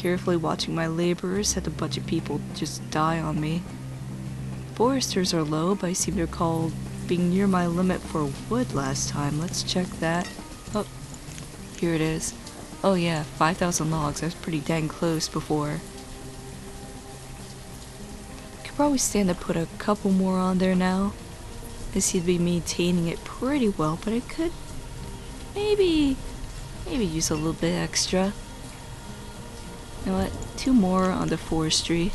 carefully watching my laborers, had a bunch of people just die on me. Foresters are low, but I seem to recall being near my limit for wood last time. Let's check that. Oh, here it is. Oh yeah, 5,000 logs. That's pretty dang close before. Could probably stand to put a couple more on there now. I seem to be maintaining it pretty well, but I could maybe use a little bit extra. You know what? 2 more on the forestry.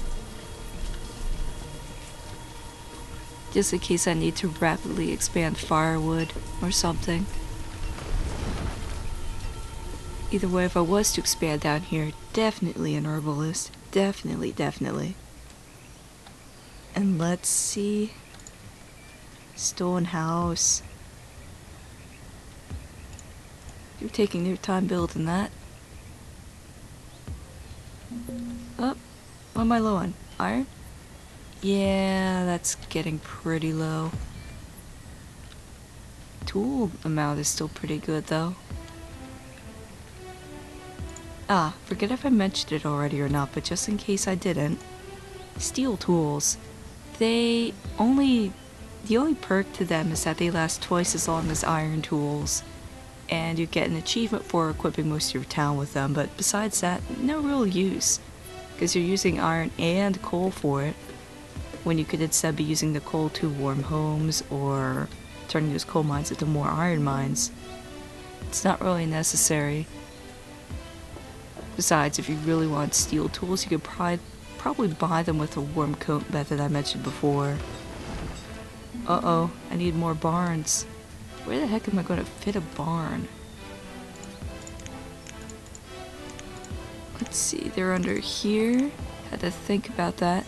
Just in case I need to rapidly expand firewood or something. Either way, if I was to expand down here, definitely an herbalist. Definitely. And let's see. Stone house. You're taking your time building that. Oh, what am I low on? Iron? Yeah, that's getting pretty low. Tool amount is still pretty good though. Ah, forget if I mentioned it already or not, but just in case I didn't. Steel tools. The only perk to them is that they last twice as long as iron tools. And you get an achievement for equipping most of your town with them, but besides that, no real use. Because you're using iron and coal for it, when you could instead be using the coal to warm homes or turning those coal mines into more iron mines. It's not really necessary. Besides, if you really want steel tools, you could probably buy them with the warm coat method I mentioned before. Uh-oh, I need more barns. Where the heck am I going to fit a barn? Let's see, they're under here. Had to think about that.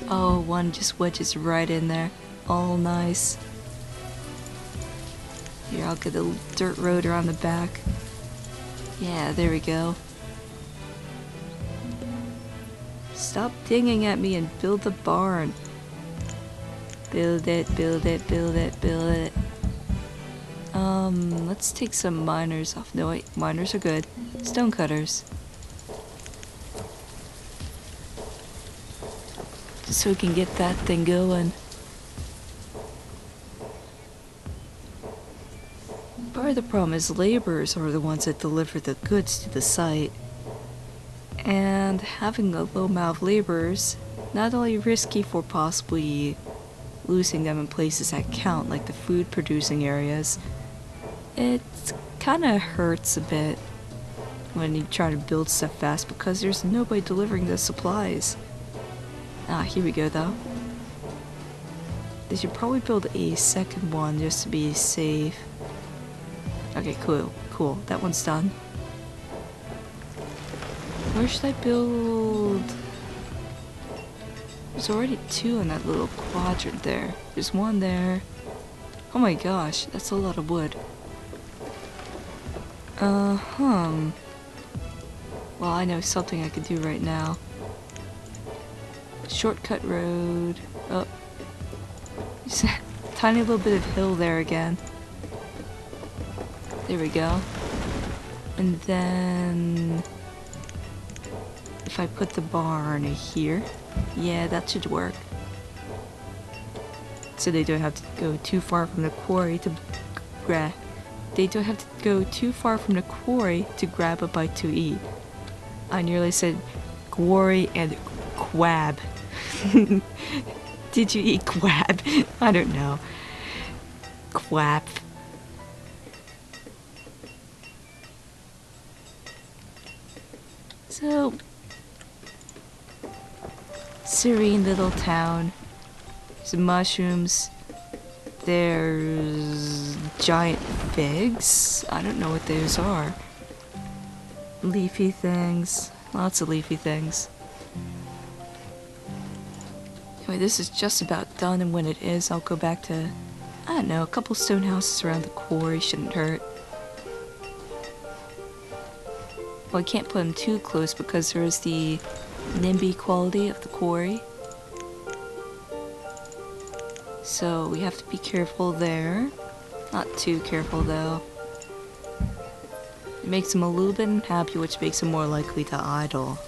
Oh, one just wedges right in there. All nice. Here, I'll get a dirt road around the back. Yeah, there we go. Stop dinging at me and build the barn. Build it. Let's take some miners off. No, wait, miners are good. Stone cutters. Just so we can get that thing going. Part of the problem is laborers are the ones that deliver the goods to the site. And having a low amount of laborers, not only risky for possibly losing them in places that count, like the food producing areas, it kinda hurts a bit when you try to build stuff fast because there's nobody delivering the supplies. Ah, here we go though. They should probably build a second one just to be safe. Okay, cool. That one's done. Where should I build? There's already 2 in that little quadrant there. There's 1 there. Oh my gosh, that's a lot of wood. Well, I know something I could do right now. Shortcut road. Oh. There's a tiny little bit of hill there again. There we go. And then if I put the barn here, yeah, that should work. So they don't have to go too far from the quarry to grab. They don't have to go too far from the quarry to grab a bite to eat. I nearly said quarry and quab. Did you eat quab? I don't know. Quap. So, serene little town. Some mushrooms. There's giant figs. I don't know what those are. Leafy things. Lots of leafy things. Anyway, this is just about done, and when it is, I'll go back to, I don't know, a couple stone houses around the quarry shouldn't hurt. Well, I can't put them too close because there is the NIMBY quality of the quarry. So we have to be careful there. Not too careful though. It makes them a little bit unhappy, which makes them more likely to idle.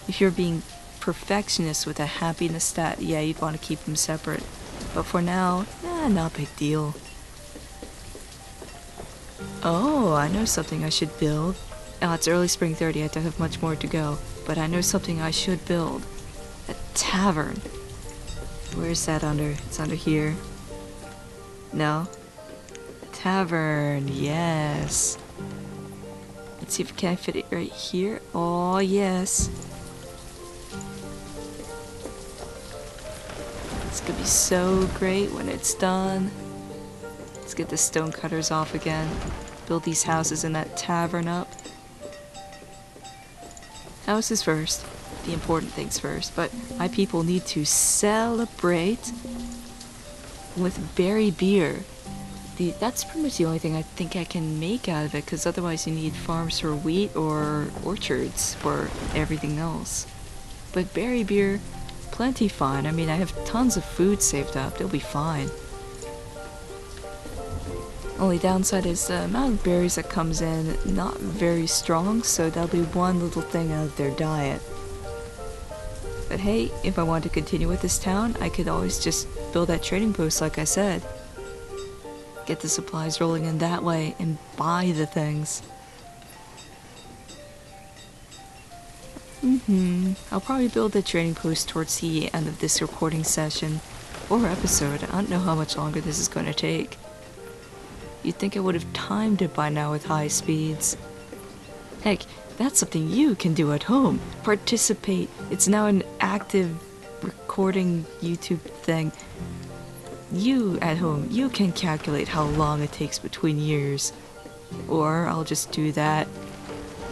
If you're being perfectionist with a happiness stat, yeah, you'd want to keep them separate. But for now, not a big deal. Oh, I know something I should build. Oh, it's early spring 30, I don't have much more to go. But I know something I should build. A tavern. Where's that under? It's under here. No? Tavern, yes. Let's see if I can fit it right here. Oh, yes. It's gonna be so great when it's done. Let's get the stone cutters off again. Build these houses and that tavern up. Houses first. The important things first. But my people need to celebrate with berry beer. That's pretty much the only thing I think I can make out of it, because otherwise you need farms for wheat or orchards for everything else. But berry beer, plenty fine. I mean, I have tons of food saved up. They'll be fine. Only downside is the amount of berries that comes in not very strong, so that'll be one little thing out of their diet. But hey, if I want to continue with this town, I could always just build that trading post like I said. Get the supplies rolling in that way and buy the things. I'll probably build the trading post towards the end of this recording session or episode. I don't know how much longer this is going to take. You'd think I would have timed it by now with high speeds. Heck, that's something you can do at home. Participate. It's now an active recording YouTube thing. You at home, you can calculate how long it takes between years. Or I'll just do that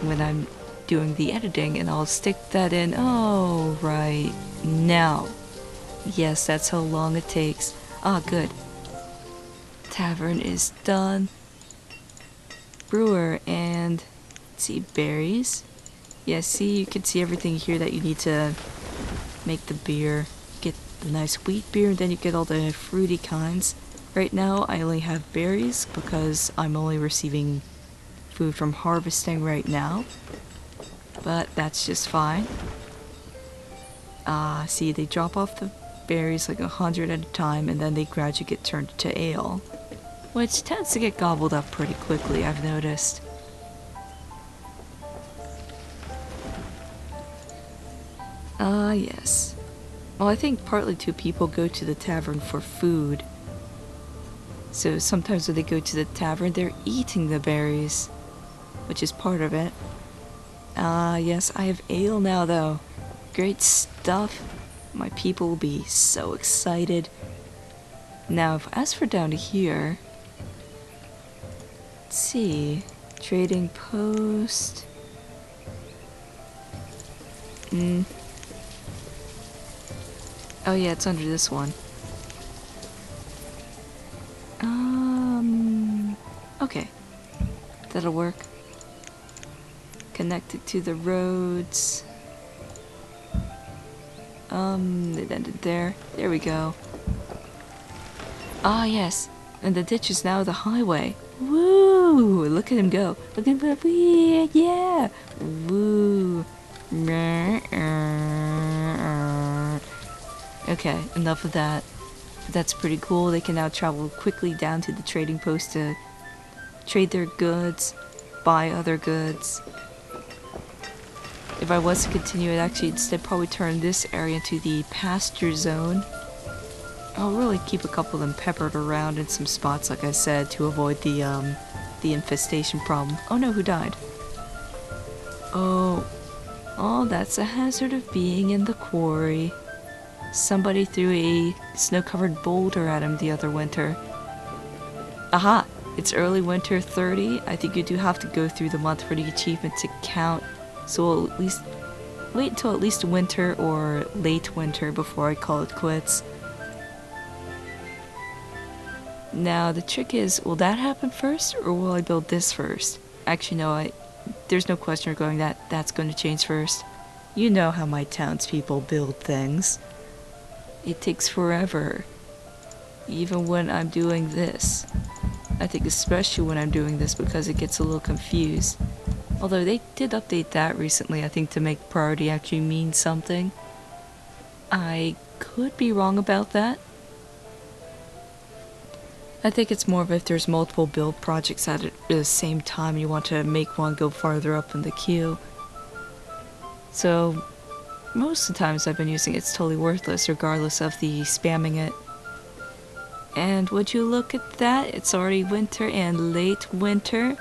when I'm doing the editing and I'll stick that in. Oh, right now. Yes, that's how long it takes. Ah, good. Tavern is done. Brewer and... let's see, berries. Yeah, see, you can see everything here that you need to make the beer. Get the nice wheat beer, and then you get all the fruity kinds. Right now, I only have berries because I'm only receiving food from harvesting right now. But that's just fine. See, they drop off the berries like 100 at a time, and then they gradually get turned to ale, which tends to get gobbled up pretty quickly, I've noticed. Yes. Well, I think partly too people go to the tavern for food. So sometimes when they go to the tavern, they're eating the berries, which is part of it. Yes, I have ale now though. Great stuff. My people will be so excited. Now, as for down here... let's see... trading post... oh yeah, it's under this one. Okay. That'll work. Connected to the roads. It ended there. There we go. Ah, yes. And the ditch is now the highway. Woo! Look at him go. Look at him. Yeah! Woo! Okay, enough of that. That's pretty cool. They can now travel quickly down to the trading post to trade their goods, buy other goods. If I was to continue, I'd actually instead probably turn this area into the pasture zone. I'll really keep a couple of them peppered around in some spots, like I said, to avoid the infestation problem. Oh no, who died? Oh, that's a hazard of being in the quarry. Somebody threw a snow-covered boulder at him the other winter. Aha! It's early winter 30. I think you do have to go through the month for the achievement to count. So we'll at least wait until at least winter or late winter before I call it quits. Now the trick is, will that happen first or will I build this first? Actually no, there's no question regarding that. That's going to change first. You know how my townspeople build things. It takes forever. Even when I'm doing this. I think especially when I'm doing this because it gets a little confused. Although they did update that recently, I think, to make priority actually mean something. I could be wrong about that. I think it's more of if there's multiple build projects at the same time, you want to make one go farther up in the queue. So most of the times I've been using it's totally worthless regardless of the spamming it. And would you look at that? It's already winter and late winter.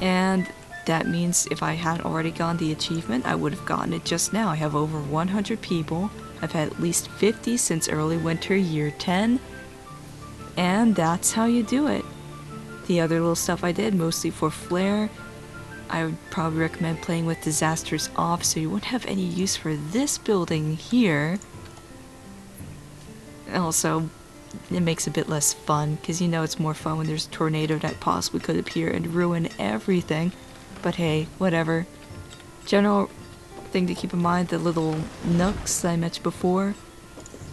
And that means if I hadn't already gotten the achievement, I would have gotten it just now. I have over 100 people. I've had at least 50 since early winter year 10. And that's how you do it. The other little stuff I did, mostly for flair, I would probably recommend playing with disasters off so you wouldn't have any use for this building here. Also, it makes it a bit less fun, because you know it's more fun when there's a tornado that possibly could appear and ruin everything. But hey, whatever. General thing to keep in mind, the little nooks I mentioned before.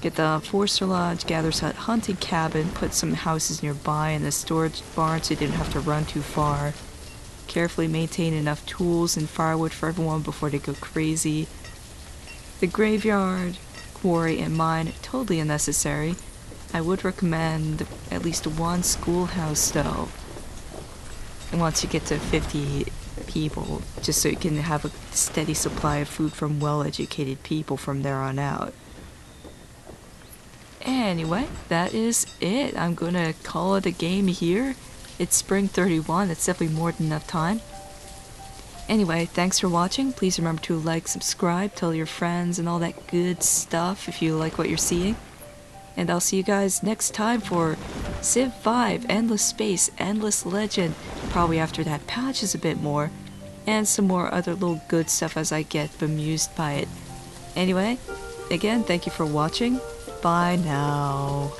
Get the Forester Lodge, Gather's Hut, Hunting Cabin, put some houses nearby, and the storage barn so you didn't have to run too far. Carefully maintain enough tools and firewood for everyone before they go crazy. The graveyard, quarry, and mine, totally unnecessary. I would recommend at least one schoolhouse though. And once you get to 50 people, just so you can have a steady supply of food from well-educated people from there on out. Anyway, that is it. I'm gonna call it a game here. It's spring 31, that's definitely more than enough time. Anyway, thanks for watching. Please remember to like, subscribe, tell your friends, and all that good stuff if you like what you're seeing. And I'll see you guys next time for Civ 5, Endless Space, Endless Legend. Probably after that patches a bit more. And some more other little good stuff as I get bemused by it. Anyway, again, thank you for watching. Bye now.